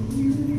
Thank you.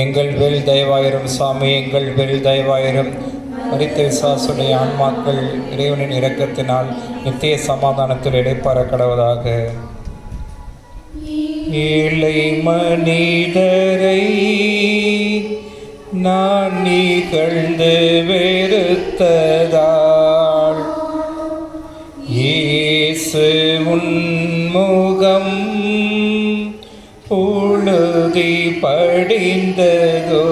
எங்கள் மேல் தயவாயிரும் சாமி, எங்கள் மேல் தயவாயிரும். மரித்த விசுவாசுடைய ஆன்மாக்கள் இறைவனின் இரக்கத்தினால் நித்திய சமாதானத்தில் இடைப்பார கடவுளாக. ஏழை மனிதரை நான் நிகழ்ந்து வெறுத்ததால் இயேசு உன்முகம் புழுதி படிந்ததோ,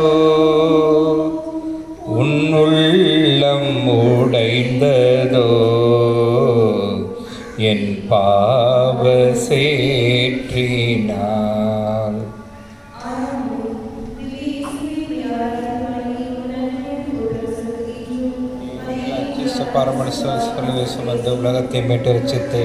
உன்னுள்ளம் உடைந்ததோ, என் பாவ சேற்றினார். பரமனிசுவை சுமந்து உலகத்தை மீட்டு ரட்சித்து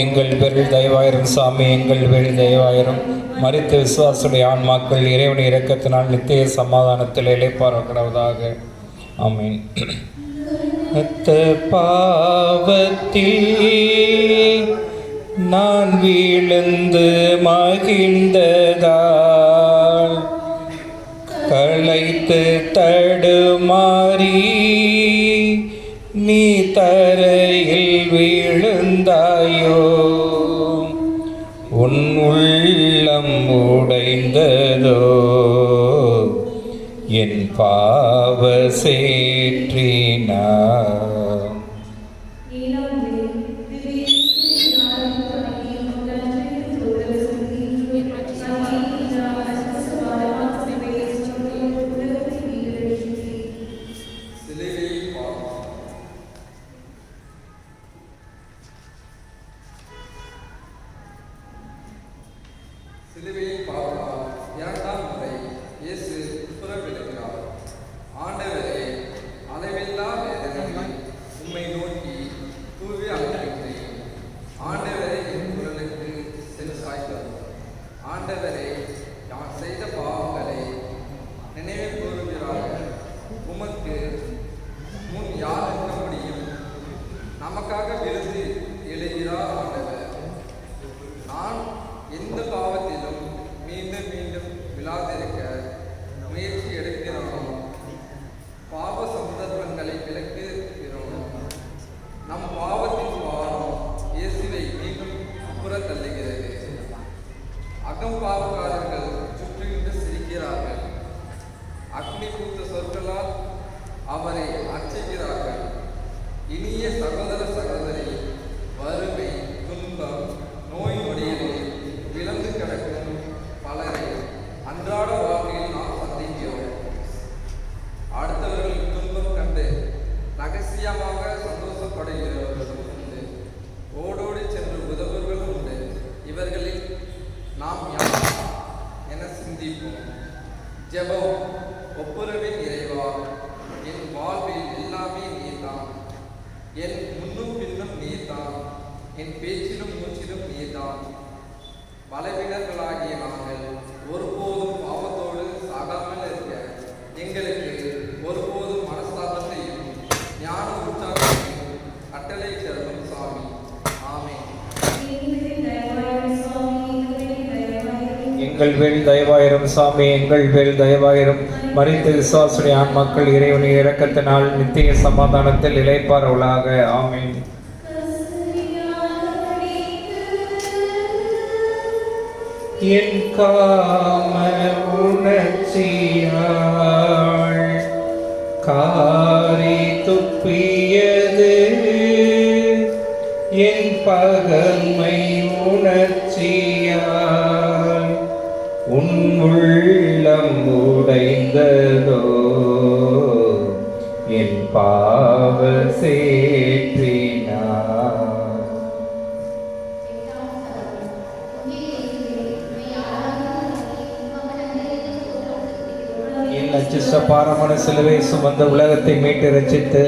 எங்கள் பேரில் தயவாயிரும் சாமி, எங்கள் பேரில் தயவாயிரும். மரித்த விசுவாசுடைய ஆன்மாக்கள் இறைவன் இரக்கத்தினால் நித்திய சமாதானத்தில் இளைப்பாற கடவுளாக. ஆமீன். பாவத்தில் நான் வீழ்ந்து மகிழ்ந்ததால் களைத்து தடுமாறி நீ தரையில் வீழுந்தாயோ, உன் உள்ளம் உடைந்ததோ, என் பாவ சேற்றினார். சிலுவையின் பாவத்தால் இரண்டாம் முறை இயேசு புறப்படுகிறார். ஆண்டவரே, அளவில்லா வேதனையில் உம்மை நோக்கி தூவி அழைக்கிறேன். ஆண்டவரே, என் குரலுக்கு செவிசாய்த்தருளும். ஆண்டவரே, நான் செய்த பாவங்களை நினைவு கூறுகிறார்கள். உமக்கு முன் யார் இருக்க முடியும்? நமக்காக விழுந்து எழுகிறார் ஆண்டவர். நான் எந்த பாவத்திலும் மீண்டும் மீண்டும் விழாதிருக்க முயற்சி எடுக்கிறோம். பாவ சந்தர்ப்பங்களை விளக்குகிறோம். நம் பாவத்தின் பாவம் இயேசுவை மீண்டும் புற தள்ளுகிறது. அகம்பாவக்காரர்கள் சுற்றின்று சிரிக்கிறார்கள். அக்னி பூத்த சொற்களால் அவரை அர்ச்சிக்கிறார்கள். இனிய சகோதர சகோதரி, வறுமை, துன்பம், நோய் நொடியிலே விளந்து கிடக்கும் பலரை என் முன்னும் பின்னும் நீர்தான், என் பேச்சிலும் மூச்சிலும் நீர்தான். பலவீனர்களாகிய நாங்கள் ஒருபோதும் பாவத்தோடு சாகாமல் இருக்க எங்களுக்கு ஒருபோதும் மனஸ்தாபத்தையும் ஞான உற்சாகத்தையும் கட்டளை தரும் சாமி. ஆமென். எங்கள் மேல் தயவாயிரும் சாமி, எங்கள் மேல் தயவாயிரும். மரித்த விசுவாசுடைய ஆன்மாக்கள் இறைவனின் இரக்கத்தினால் நித்திய சமாதானத்தில் இளைப்பாறுவதாக. ஆமென். என் காம உணர்ச்சியாள் காரி துப்பியது, என் பகமை உணர்ச்சியால் உன் உள்ளம் உடைந்ததோ, என் பாவ சேற்றினார். என் அச்சிஷ்ட பாரமான சிலுவை சுமந்த உலகத்தை மீட்டு ரட்சித்து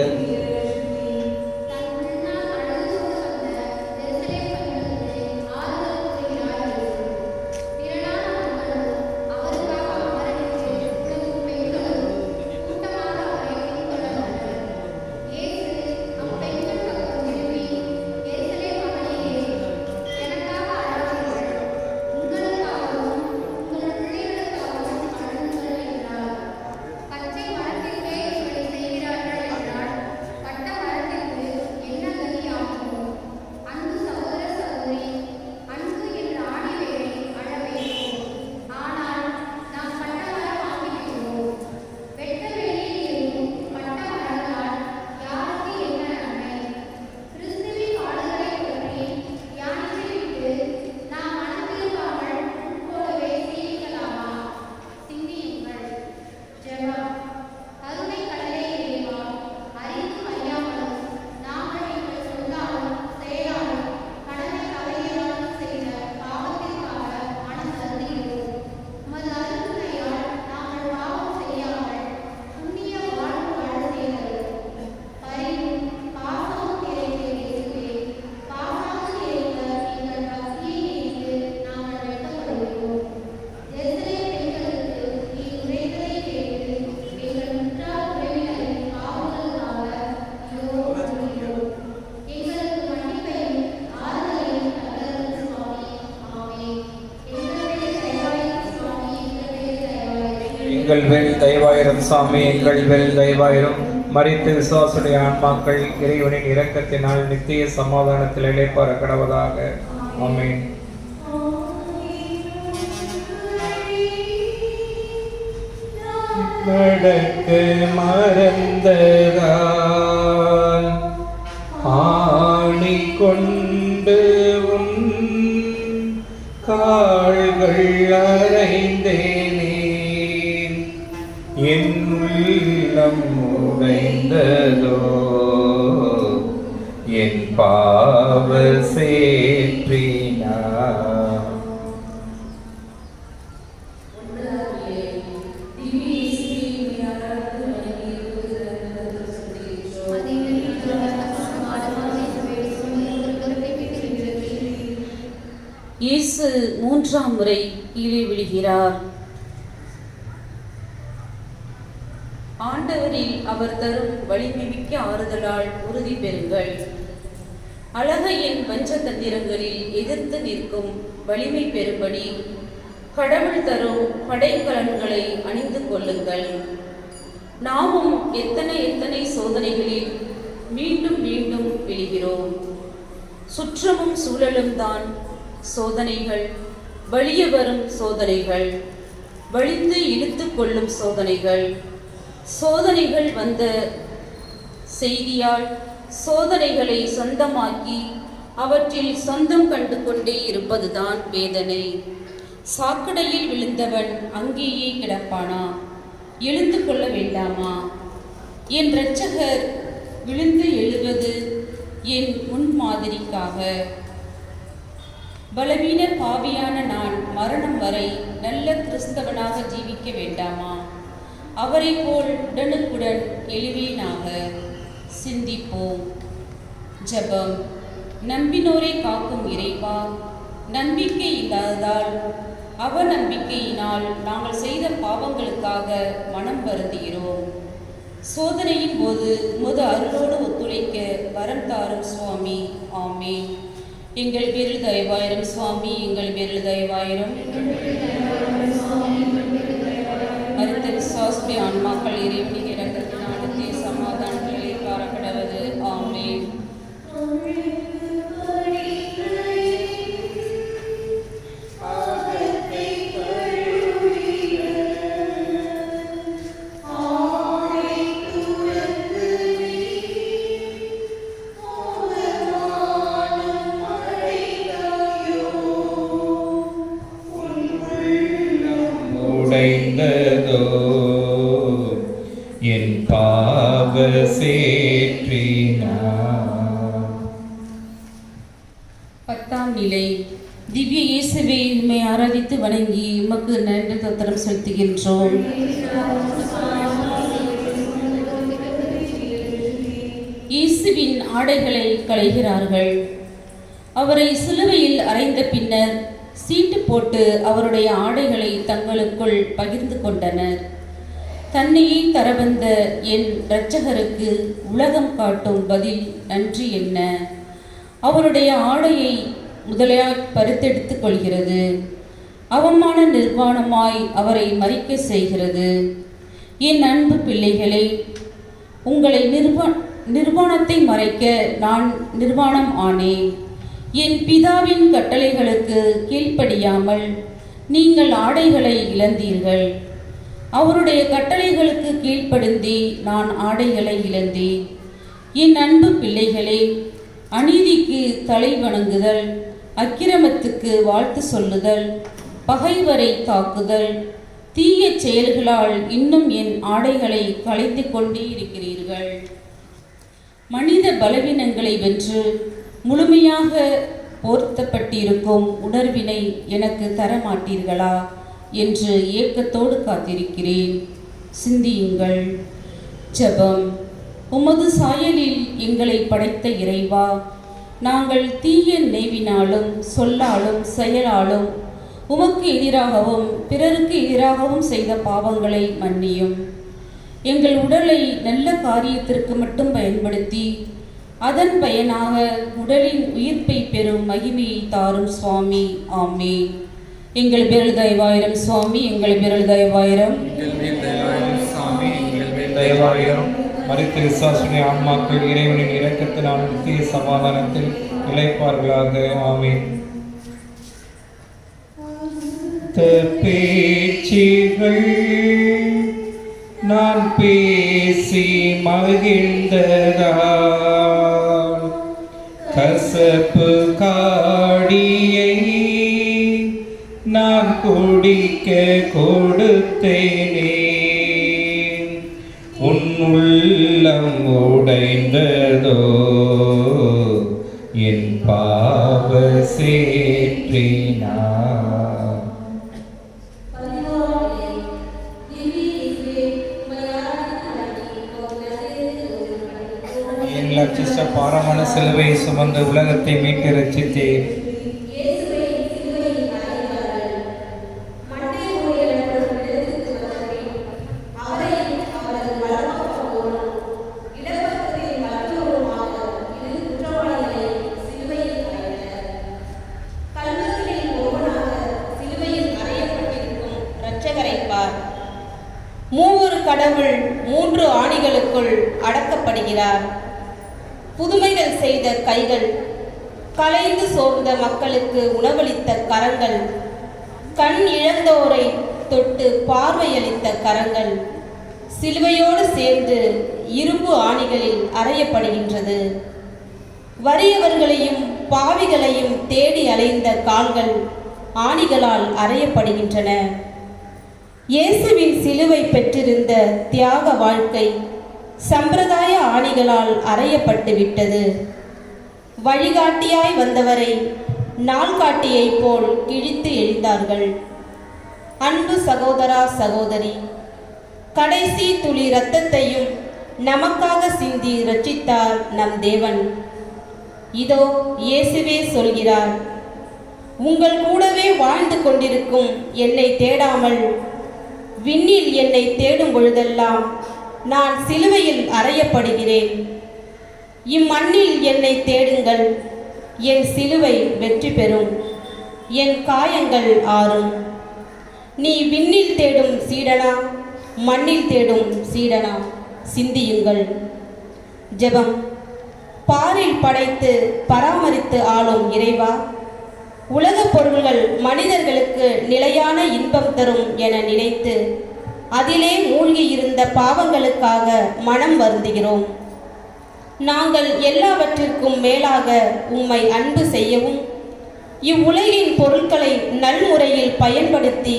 எங்கள் மேல் தயவாயிரும் சாமி, எங்கள் மேல் தயவாயிரும். மரித்த விசுவாசுடைய ஆன்மாக்கள் இறைவனின் இரக்கத்தினால் நித்திய சமாதானத்தில் இளைப்பாற கடவதாக. ஆமென். நடக்க மறந்ததால் ஆணி கொண்டு உன் கால்கள் அறைந்தேனே, என் உள்ளம் உடைந்ததோ, என் பாவ சேற்றினார். இயேசு மூன்றாம் முறை கீழே விழுகிறார். ஆண்டவரில் அவர் தரும் வலிமைமிக்க ஆறுதலால் உறுதி பெறுங்கள். அழகையின் பஞ்சதந்திரங்களில் எதிர்த்து நிற்கும் வலிமை பெறும்படி கடவுள் தரும் படைக்கலன்களை அணிந்து கொள்ளுங்கள். நாமும் எத்தனை சோதனைகளில் மீண்டும் மீண்டும் விழுகிறோம். சுற்றமும் சூழலும் தான் சோதனைகள், வலிய வரும் சோதனைகள், வலிந்து இழுத்து கொள்ளும் சோதனைகள். சோதனைகள் வந்த செய்தியால் சோதனைகளை சொந்தமாக்கி அவற்றில் சொந்தம் கண்டு கொண்டே இருப்பதுதான் வேதனை. சாக்கடையில் விழுந்தவன் அங்கேயே கிடப்பானா? எழுந்து கொள்ள வேண்டாமா? என் இரட்சகர் விழுந்து எழுவது என் முன்மாதிரிக்காக. பலவீன பாவியான நான் மரணம் வரை நல்ல கிறிஸ்தவனாக ஜீவிக்க வேண்டாமா? அவரை போல் உடனுக்குடன் எழுவேனாக. சிந்திப்போம். ஜெபம். நம்பினோரை காக்கும் இறைவா, நம்பிக்கை இல்லாததால் அவநம்பிக்கையினால் நாங்கள் செய்த பாவங்களுக்காக மனம் வருந்துகிறோம். சோதனையின் போது உமது அருளோடு ஒத்துழைக்க வரம் தாரும் சுவாமி. ஆமென். எங்கள் பேரில் தயவாயிரம் சுவாமி, எங்கள் பேரில் தயவாயிரம். மரித்த விசுவாசி ஆன்மாக்கள் இறைவனின் இரக்கத்தினால் நித்திய சமாதானத்திலே பாரப்படவது. ஆமென். உடைந்ததோ என் பாவ சேற்றினார். 10ஆம் நிலை. திவ்ய இயேசுவை உம்மை ஆராதித்து வணங்கி உமக்கு நன்றி தோத்திரம் செலுத்துகின்றோம். இயேசுவின் ஆடைகளை களைகிறார்கள். அவரை சிலுவையில் அறைந்த பின்னர் சீட்டு போட்டு அவருடைய ஆடைகளை தங்களுக்குள் பகிர்ந்து கொண்டனர். தன்னையே தரவந்த என் இரட்சகருக்கு உலகம் காட்டும் பதில் நன்றி என்ன? அவருடைய ஆடையை முதலையாய் பறித்தெடுத்துக் கொள்கிறது. அவமான நிர்வாணமாய் அவரை மறிக்க செய்கிறது. என் அன்பு பிள்ளைகளே, உங்களை நிர்வாணத்தை மறைக்க நான் நிர்வாணம் ஆனேன். என் பிதாவின் கட்டளைகளுக்கு கீழ்ப்படியாமல் நீங்கள் ஆடைகளை இழந்தீர்கள். அவருடைய கட்டளைகளுக்கு கீழ்ப்படுந்தி நான் ஆடைகளை இழந்தேன். என் அன்பு பிள்ளைகளே, அநீதிக்கு தலை வணங்குதல், அக்கிரமத்துக்கு வாழ்த்து சொல்லுதல், பகைவரை தாக்குதல், தீய செயல்களால் இன்னும் என் ஆடைகளை களைந்து கொண்டே இருக்கிறீர்கள். மனித பலவீனங்களை வென்று முழுமையாக போர்த்தப்பட்டிருக்கும் உணர்வினை எனக்கு தரமாட்டீர்களா என்று ஏக்கத்தோடு காத்திருக்கிறேன். சிந்தியுங்கள். ஜெபம். உமது சாயலில் எங்களை படைத்த இறைவா, நாங்கள் தீய நினைவினாலும் சொல்லாலும் செயலாலும் உமக்கு எதிராகவும் பிறருக்கு எதிராகவும் செய்த பாவங்களை மன்னியும். எங்கள் உடலை நல்ல காரியத்திற்கு மட்டும் பயன்படுத்தி அதன் பயனாக உடலின் உயிர்ப்பை பெறும் மகிமையை தாரும் சுவாமி. ஆமென். எங்கள் பேரில் தயவாயிரம் சுவாமி, எங்கள் பேரில் தயவாயிரம். தயவாயிரம். மரித்த விசுவாசுடைய ஆன்மாக்கள் இறைவனின் இரக்கத்தினால் நித்திய சமாதானத்தில் இளைப்பார்களாக. ஆமென். பேச்சுகள் நான் பேசி மகிழ்ந்ததால் கசப்பு காடியை நான் குடிக்க கொடுத்தேனே. உன் உள்ளம் உடைந்ததோ என் பாவ சேற்றினார். என் லட்சித்த பாரமான சிலுவையை சுமந்து உலகத்தை மீட்டு ரட்சித்தேன். மூவொரு கடவுள் 3 ஆணிகளுக்குள் அடக்கப்படுகிறார். புதுமைகள் செய்த கைகள், கலைந்து சோர்ந்த மக்களுக்கு உணவளித்த கரங்கள், கண் இழந்தோரை தொட்டு பார்வையளித்த கரங்கள் சிலுவையோடு சேர்ந்து இரும்பு ஆணிகளில் அறையப்படுகின்றது. வறியவர்களையும் பாவிகளையும் தேடி அலைந்த கால்கள் ஆணிகளால் அறையப்படுகின்றன. இயேசுவின் சிலுவை பெற்றிருந்த தியாக வாழ்க்கை சம்பிரதாய ஆணிகளால் அறையப்பட்டு விட்டது. வழிகாட்டியாய் வந்தவரை நாள்காட்டியை போல் கிழித்து எறிந்தார்கள். அன்பு சகோதரா சகோதரி, கடைசி துளி இரத்தத்தையும் நமக்காக சிந்தி ரட்சித்தார் நம் தேவன். இதோ இயேசுவே சொல்கிறார், உங்கள் கூடவே வாழ்ந்து கொண்டிருக்கும் என்னை தேடாமல் விண்ணில் என்னை தேடும் பொழுதெல்லாம் நான் சிலுவையில் அறையப்படுகிறேன். இம்மண்ணில் என்னை தேடுங்கள், என் சிலுவை வெற்றி பெறும், என் காயங்கள் ஆறும். நீ விண்ணில் தேடும் சீடனா, மண்ணில் தேடும் சீடனா? சிந்தியுங்கள். ஜெபம். பாரில் படைத்து பராமரித்து ஆளும் இறைவா, உலகப் பொருள்கள் மனிதர்களுக்கு நிலையான இன்பம் தரும் என நினைத்து அதிலே மூழ்கியிருந்த பாவங்களுக்காக மனம் வருந்துகிறோம். நாங்கள் எல்லாவற்றிற்கும் மேலாக உம்மை அன்பு செய்யவும் இவ்வுலகின் பொருட்களை நல்முறையில் பயன்படுத்தி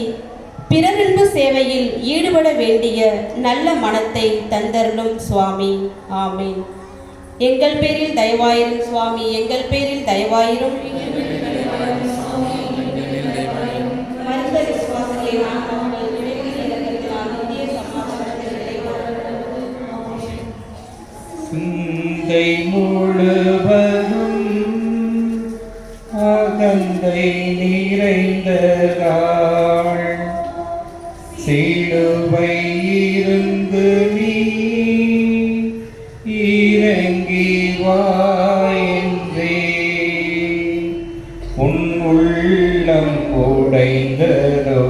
பிறரன்பு சேவையில் ஈடுபட வேண்டிய நல்ல மனத்தை தந்தருளும் சுவாமி. ஆமீன். எங்கள் பேரில் தயவாயிரும் சுவாமி, எங்கள் பேரில் தயவாயிரும். மனித விசுவாசத்தை நாங்கள் சிந்தை முழுவதும் அகந்தை நிறைந்ததாள் சிலுவை இருந்து நீ இறங்கி வா என்றே உன் உள்ளம் உடைந்ததோ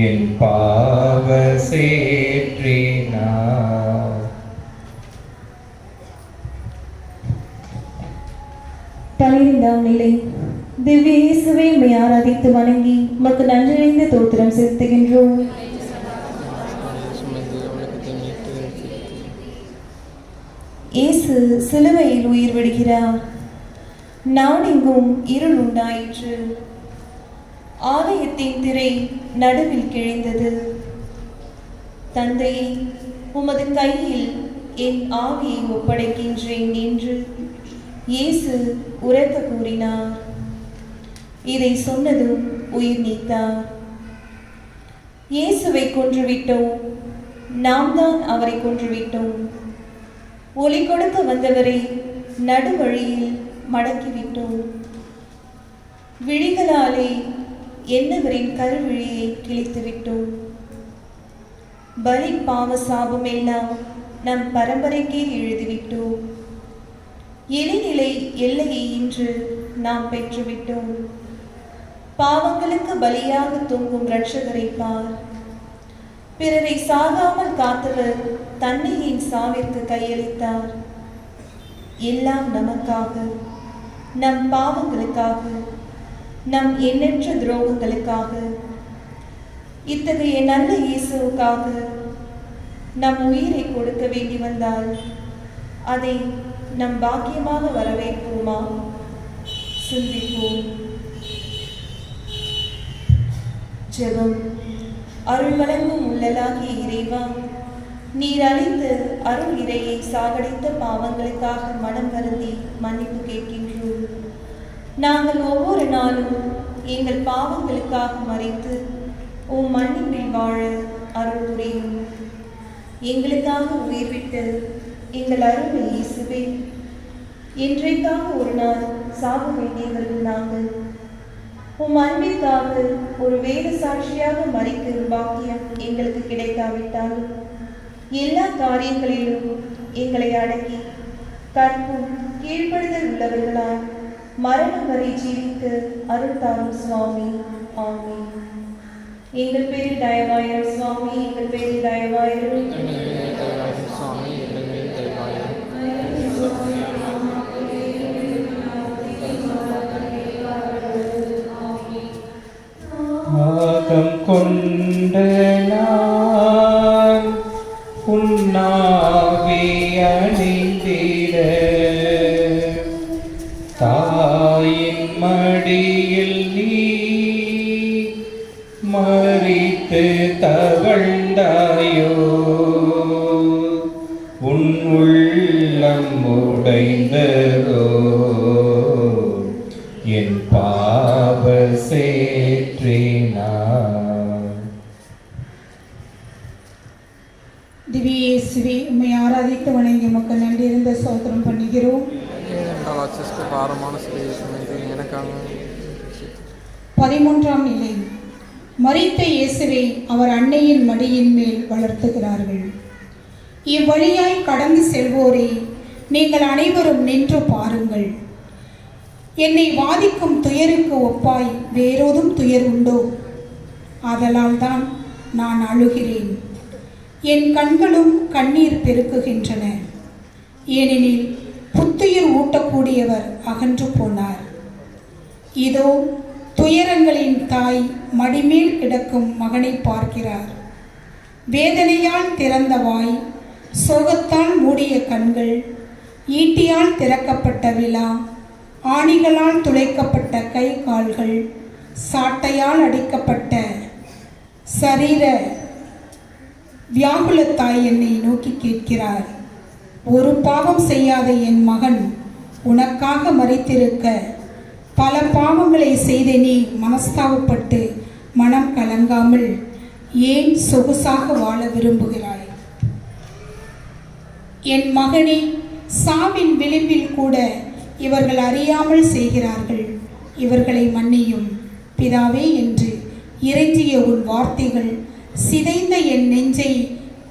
என் பாவ சேற்றினார். பன்னிரெண்டாம் நிலை. திவ்ய இயேசுவை உம்மை ஆராதித்து வணங்கி உமக்கு நன்றியறிந்த தோத்திரம் செலுத்துகின்றோம். இயேசு சிலுவையில் உயிர் விடுகிறார். நாடெங்கும் இருள் உண்டாயிற்று. ஆலயத்தின் திரை நடுவில் கிழிந்தது. தந்தையே, உமது கையில் என் ஆவியை ஒப்படைக்கின்றேன் என்று இயேசு உரக்க கூறினார். இதை சொன்னதும் உயிர் நீத்தார். இயேசுவை கொன்றுவிட்டோம், நாம் தான் அவரை கொன்றுவிட்டோம். ஒளி கொடுக்க வந்தவரை நடுவழியில் மடக்கிவிட்டோம். விழிகளாலே என்னவரின் கருவிழியை கிழித்துவிட்டோம். பலி பாவ சாபம் எல்லாம் நம் பரம்பரைக்கே எழுதிவிட்டோம். எளிநிலை எல்லையை இன்று நாம் பெற்றுவிட்டோம். பாவங்களுக்கு பலியாக தொங்கும் இரட்சகரை பார். பிறரை சாகாமல் காத்தவர் தன்னையின் சாவிற்கு கையளித்தார். எல்லாம் நமக்காக, நம் பாவங்களுக்காக, நம் எண்ணற்ற துரோகங்களுக்காக. இத்தகைய நல்ல இயேசுவுக்காக நம் உயிரை கொடுக்க வேண்டி வந்தால் அதை நம் பாக்கியமாக வரவேற்போமா? சிந்திப்போம். ஜெபம். அருள் வழங்கும் உள்ளலாகிய இறைவா, நீர் அளித்து அருள் இறையை சாகடித்த பாவங்களுக்காக மனம் வருந்தி மன்னிப்பு கேட்கின்றோம். நாங்கள் ஒவ்வொரு நாளும் எங்கள் பாவங்களுக்காக மறைத்து உம் மன்னிப்பில் வாழ அருள் புரியும். எங்களுக்காக உயிர் விட்டு எங்கள் அருமை இயேசுவே, என்றைக்காக ஒரு நாள் சாக வேண்டியவர்கள் நாங்கள். உம் அன்பிற்காக ஒரு வேத சாட்சியாக மறிக்கும் பாக்கியம் எங்களுக்கு கிடைக்காவிட்டால் எல்லா காரியங்களிலும் எங்களை அடக்கி கற்பும் கீழ்ப்படுதல் உள்ளவர்களாய் மரணம் வரை ஜீவிக்க அருள் தாரும் சுவாமி. ஆமென். எங்கள் பேரில் தயவாயிரும் சுவாமி, எங்கள் பேரில் தயவாயிரும். ஆகம் கொண்ட நான் உன்னாவி அணிந்திட தாயின் மடியில் நீ மறித்து தவழ்ந்தாயோ உன் உள்ளம் உடைந்ததோ என் பாவ சேற்றினார். திவ்ய இயேசுவே, உம்மை ஆராதித்து வணங்கி உமக்கு நன்றி இருந்த ஸ்தோத்திரம் பண்ணுகிறோம். ஏனென்றால் அச்சஸ்க்கு பாரமான சிலையை சுமந்து எனக்காக 13ஆம் நிலை. மரித்த இயேசுவை அவர் அன்னையின் மடியின் மேல் வளர்த்துகிறார்கள். இவ்வழியாய் கடந்து செல்வோரே, நீங்கள் அனைவரும் நின்று பாருங்கள். என்னை வாதிக்கும் துயருக்கு ஒப்பாய் வேறோதும் துயர் உண்டோ? ஆதலால் தான் நான் அழுகிறேன். என் கண்களும் கண்ணீர் பெருக்குகின்றன. ஏனெனில் புத்துயிர் ஊட்டக்கூடியவர் அகன்று போனார். இதோ துயரங்களின் தாய் மடிமேல் கிடக்கும் மகனை பார்க்கிறார். வேதனையால் திறந்த வாய், சோகத்தால் மூடிய கண்கள், ஈட்டியால் திறக்கப்பட்ட விழா, ஆணிகளால் துளைக்கப்பட்ட கை கால்கள், சாட்டையால் அடிக்கப்பட்ட சரீர வியாகுலத்தாய் என்னை நோக்கி கேட்கிறார். ஒரு பாவம் செய்யாத என் மகன் உனக்காக மரித்திருக்க பல பாவங்களை செய்த நீ மனஸ்தாபப்பட்டு மனம் கலங்காமல் ஏன் சொகுசாக வாழ விரும்புகிறாய்? என் மகனே, சாவின் விளிம்பில் கூட இவர்கள் அறியாமல் செய்கிறார்கள். இவர்களை மன்னியும் பிதாவே என்று இறைஞ்சிய உன் வார்த்தைகள் சிதைந்த என் நெஞ்சை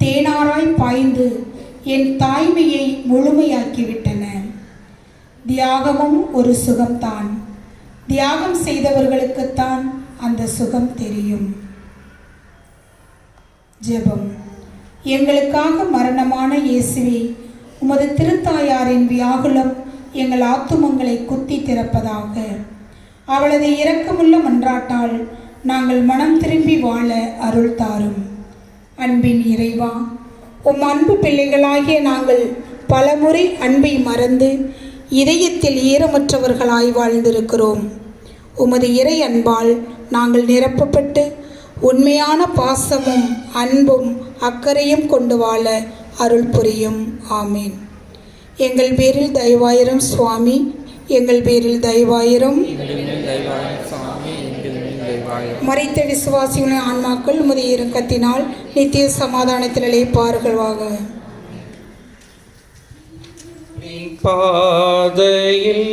தேனாராய் பாய்ந்து என் தாய்மையை முழுமையாக்கிவிட்டன. தியாகமும் ஒரு சுகம்தான். தியாகம் செய்தவர்களுக்குத்தான் அந்த சுகம் தெரியும். ஜெபம். எங்களுக்காக மரணமான இயேசுவே, உமது திருத்தாயாரின் வியாகுலம் எங்கள் ஆத்துமங்களை குத்தி திறப்பதாக. அவளது இரக்கமுள்ள மன்றாட்டால் நாங்கள் மனம் திரும்பி வாழ அருள் தாரும். அன்பின் இறைவா, உம் அன்பு பிள்ளைகளாகிய நாங்கள் பலமுறை அன்பை மறந்து இதயத்தில் ஈரமற்றவர்களாய் வாழ்ந்திருக்கிறோம். உமது இறை அன்பால் நாங்கள் நிரப்பப்பட்டு உண்மையான பாசமும் அன்பும் அக்கறையும் கொண்டு வாழ அருள் புரியும். ஆமீன். எங்கள் பேரில் தயவாயிரம் சுவாமி, எங்கள் பேரில் தயவாயிரம். மரித்த விசுவாசிகளின் ஆன்மாக்கள் உமது இரக்கத்தினால் நித்திய சமாதானத்தில் இளைப்பார்களாக. பாதையில்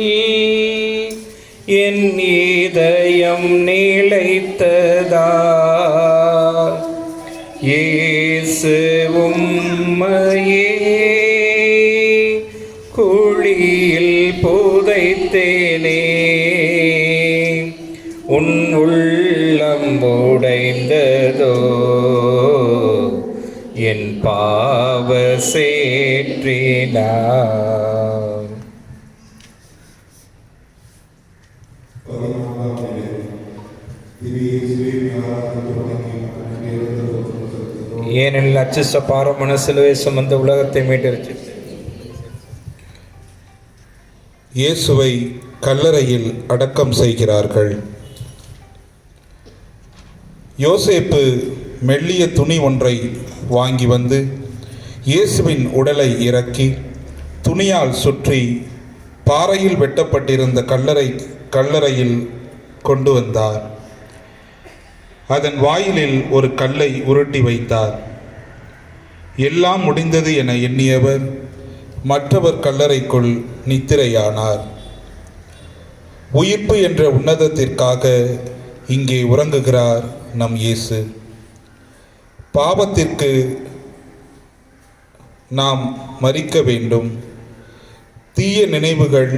என் இதயம் நிலைத்ததா, இயேசு உம்மையே குழியில் புதைத்தேனே, உன் உள்ளம் உடைந்ததோ என் பாவ சேற்றினார். ஏனெனில் அச்சஸ்ட பாரமான சிலுவை சுமந்த உலகத்தை மீட்டெடுத்து இயேசுவை கல்லறையில் அடக்கம் செய்கிறார்கள். யோசேப்பு மெல்லிய துணி ஒன்றை வாங்கி வந்து இயேசுவின் உடலை இறக்கி துணியால் சுற்றி பாறையில் வெட்டப்பட்டிருந்த கல்லறையில் கொண்டு வந்தார். அதன் வாயிலில் ஒரு கல்லை உருட்டி வைத்தார். எல்லாம் முடிந்தது என எண்ணியவர் மற்றவர் கல்லறைக்குள் நித்திரையானார். உயிர்ப்பு என்ற உன்னதத்திற்காக இங்கே உறங்குகிறார் நம் இயேசு. பாவத்திற்கு நாம் மரிக்க வேண்டும். தீய நினைவுகள்,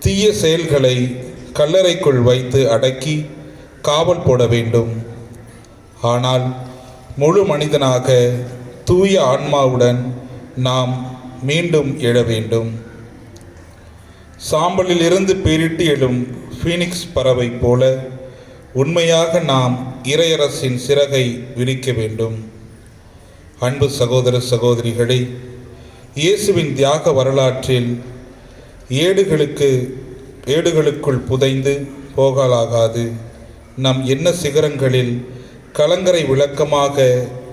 தீய செயல்களை கல்லறைக்குள் வைத்து அடக்கி காவல் போட வேண்டும். ஆனால் முழு மனிதனாக தூய ஆன்மாவுடன் நாம் மீண்டும் எழ வேண்டும். சாம்பலில் இருந்து பேரிட்டு எழும் ஃபீனிக்ஸ் பறவை போல உண்மையாக நாம் இறையரசின் சிறகை விரிக்க வேண்டும். அன்பு சகோதர சகோதரிகளே, இயேசுவின் தியாக வரலாற்றில் ஏடுகளுக்குள் புதைந்து போகலாகாது நம் எண்ண சிகரங்களில் கலங்கரை விளக்கமாக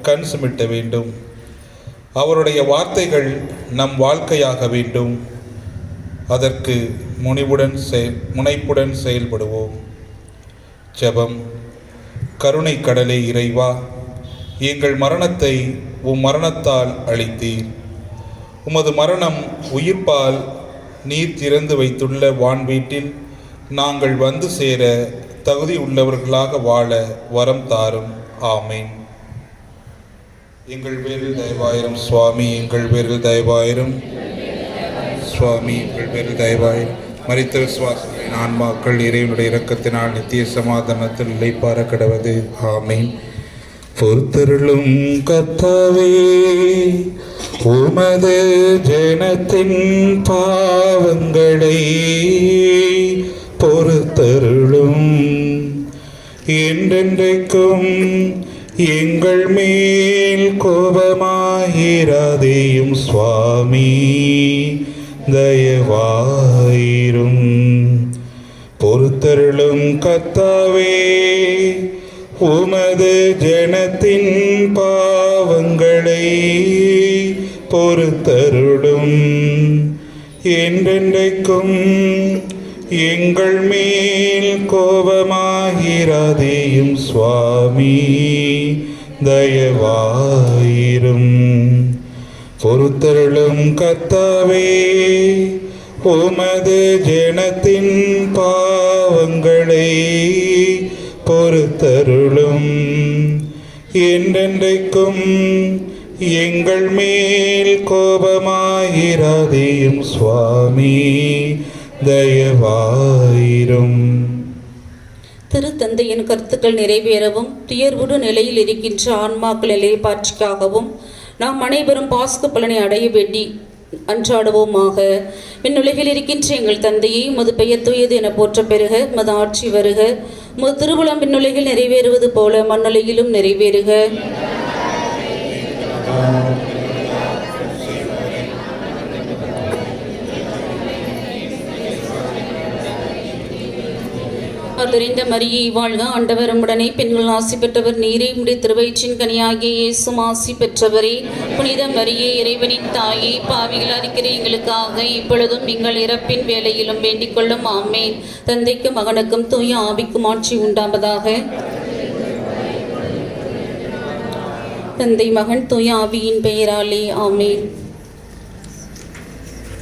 கண் சுமிட்ட வேண்டும். அவருடைய வார்த்தைகள் நம் வாழ்க்கையாக வேண்டும். அதற்கு முனைப்புடன் செயல்படுவோம். ஜெபம். கருணை கடலே இறைவா, எங்கள் மரணத்தை உம் மரணத்தால் அளித்தீர். உமது மரணம் உயிர்ப்பால் நீர் திறந்து வைத்துள்ள வான் வீட்டில் நாங்கள் வந்து சேர தகுதி உள்ளவர்களாக வாழ வரம் தாரும். ஆமேன். எங்கள் பேரில் தயவாயிரும் சுவாமி, எங்கள் பேரில் தயவாயிரும் சுவாமி, எங்கள் பேரில் தயவாயிரும். மரித்த விசுவாசிகளின் ஆன்மாக்கள் இறைவனுடைய இரக்கத்தினால் நித்திய சமாதானத்தில் இளைப்பாற கடவது. ஆமீன். பொறுத்தருளும் கர்த்தாவே, உமது ஜனத்தின் பாவங்களை பொறுத்தருளும். என்றென்றைக்கும் எங்கள் மேல் கோபமாயிராதேயும் சுவாமி, தயவாயிரும். பொறுத்தருளும் கர்த்தாவே, உமது ஜனத்தின் பாவங்களை பொறுத்தருளும். என்றென்றைக்கும் எங்கள் மேல் கோபமாயிராதேயும் சுவாமி, தயவாயிரும். பொறுத்தருளும் கர்த்தாவே, உமது ஜனத்தின் பாவங்களை பொறுத்தருளும். என்றென்றைக்கும் எங்கள் மேல் கோபமாயிராதேயும் சுவாமி, தயவாயிரும். திருத்தந்தையின் கருத்துக்கள் நிறைவேறவும் துயர்வுடு நிலையில் இருக்கின்ற ஆன்மாக்கள் இளைப்பாற்றிக்காகவும் நாம் அனைவரும் பாஸ்கு பலனை அடைய வேண்டி அன்றாடுவோமாக. விண்ணுலகில் இருக்கின்ற எங்கள் தந்தையை உமது பெயர் தூயது என போற்ற பெறுக. உமது ஆட்சி வருக. உமது திருவுளம் விண்ணுலகில் நிறைவேறுவது போல மண்ணுலகிலும் நிறைவேறுக. அறிந்த மரியை வாழ்க, ஆண்டவர் உம்முடனே, பெண்கள் ஆசி பெற்றவர் நீரே, உம்முடைய திருவயிற்றின் கனியாகிய இயேசுவும் ஆசி பெற்றவரே. புனித மரியே, இறைவனின் தாயே, பாவிகளாக இருக்கிற எங்களுக்காக இப்பொழுதும் எங்கள் இறப்பின் வேளையிலும் வேண்டிக் கொள்ளும். ஆமேன். தந்தைக்கும் மகனுக்கும் தூய ஆவிக்கும் ஆட்சி உண்டாவதாக. தந்தை மகன் தூய ஆவியின் பெயராலே. ஆமேன்.